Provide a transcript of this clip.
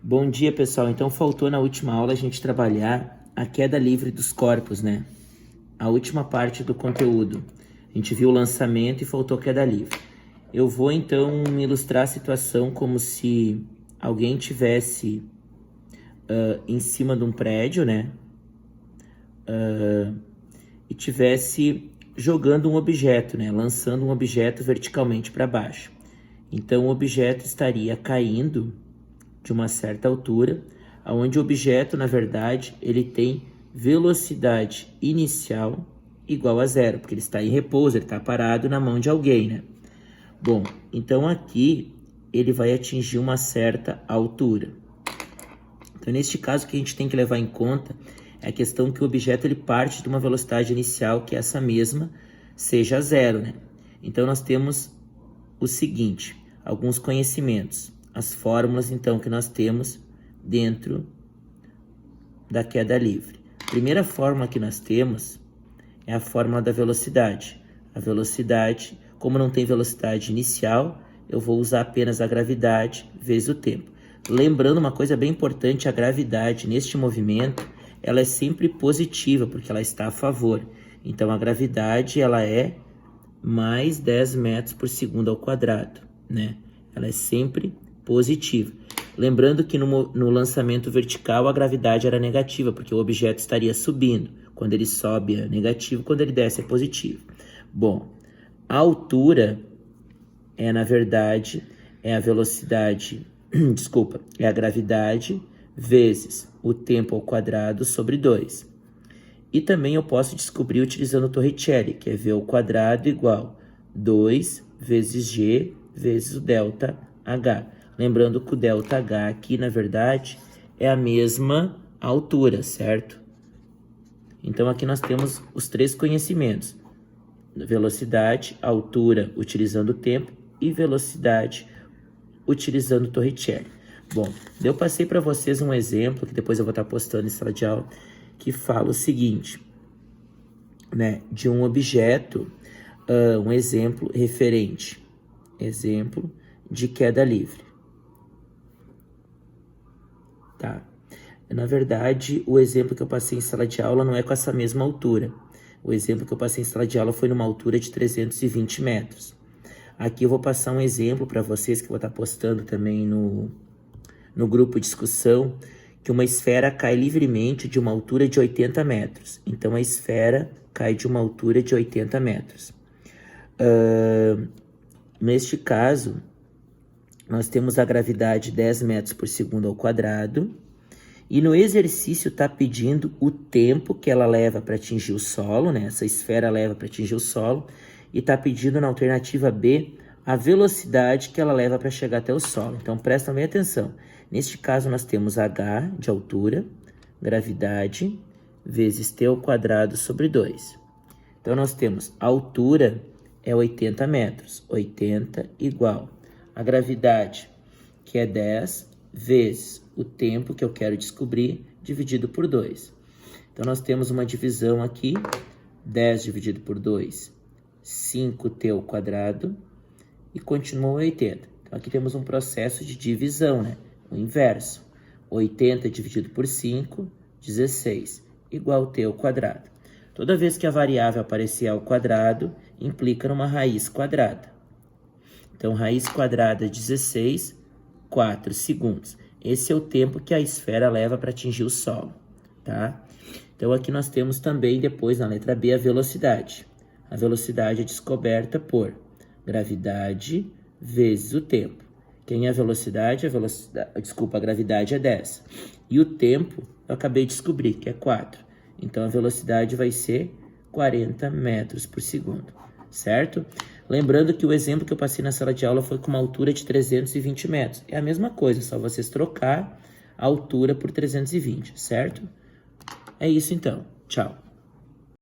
Bom dia, pessoal. Então, faltou na última aula a gente trabalhar a queda livre dos corpos, né? A última parte do conteúdo. A gente viu o lançamento e faltou queda livre. Eu vou, então, ilustrar a situação como se alguém tivesse em cima de um prédio, né? E tivesse jogando um objeto, né? Lançando um objeto verticalmente para baixo. Então, o objeto estaria caindo de uma certa altura, onde o objeto, na verdade, ele tem velocidade inicial igual a zero, porque ele está em repouso, ele está parado na mão de alguém, né? Bom, então aqui ele vai atingir uma certa altura. Então, neste caso, o que a gente tem que levar em conta é a questão que o objeto ele parte de uma velocidade inicial que essa mesma seja zero, né? Então, nós temos o seguinte, alguns conhecimentos. As fórmulas, então, que nós temos dentro da queda livre. A primeira fórmula que nós temos é a fórmula da velocidade. A velocidade, como não tem velocidade inicial, eu vou usar apenas a gravidade vezes o tempo. Lembrando uma coisa bem importante, a gravidade neste movimento, ela é sempre positiva, porque ela está a favor. Então, a gravidade, ela é mais 10 metros por segundo ao quadrado, né? Ela é sempre positiva. Lembrando que no lançamento vertical a gravidade era negativa, porque o objeto estaria subindo. Quando ele sobe é negativo, quando ele desce é positivo. Bom, a altura é, na verdade, é a velocidade, desculpa, é a gravidade vezes o tempo ao quadrado sobre 2. E também eu posso descobrir utilizando o Torricelli, que é v ao quadrado igual 2 vezes g vezes o delta h. Lembrando que o delta h aqui, na verdade, é a mesma altura, certo? Então, aqui nós temos os três conhecimentos. Velocidade, altura, utilizando o tempo, e velocidade, utilizando o Torricelli. Bom, eu passei para vocês um exemplo, que depois eu vou estar postando em sala de aula, que fala o seguinte, né? De um objeto, um exemplo referente. Exemplo de queda livre. Tá? Na verdade, o exemplo que eu passei em sala de aula não é com essa mesma altura. O exemplo que eu passei em sala de aula foi numa altura de 320 metros. Aqui eu vou passar um exemplo para vocês, que eu vou estar postando também no grupo de discussão, que uma esfera cai livremente de uma altura de 80 metros. Então, a esfera cai de uma altura de 80 metros. Neste caso, nós temos a gravidade 10 metros por segundo ao quadrado. E no exercício está pedindo o tempo que ela leva para atingir o solo, né? Essa esfera leva para atingir o solo. E está pedindo na alternativa B a velocidade que ela leva para chegar até o solo. Então, presta bem atenção. Neste caso, nós temos h de altura, gravidade, vezes t ao quadrado sobre 2. Então, nós temos a altura é 80 metros. 80 igual a gravidade, que é 10, vezes o tempo que eu quero descobrir, dividido por 2. Então, nós temos uma divisão aqui, 10 dividido por 2, 5t ao quadrado, e continua 80. Então, aqui temos um processo de divisão, né? O inverso. 80 dividido por 5, 16, igual a t ao quadrado. Toda vez que a variável aparecer ao quadrado, implica numa raiz quadrada. Então, raiz quadrada é 16, 4 segundos. Esse é o tempo que a esfera leva para atingir o solo, tá? Então, aqui nós temos também, depois, na letra B, a velocidade. A velocidade é descoberta por gravidade vezes o tempo. Quem é a velocidade? A gravidade é 10. E o tempo, eu acabei de descobrir, que é 4. Então, a velocidade vai ser 40 metros por segundo, certo? Lembrando que o exemplo que eu passei na sala de aula foi com uma altura de 320 metros. É a mesma coisa, só vocês trocar a altura por 320, certo? É isso então. Tchau.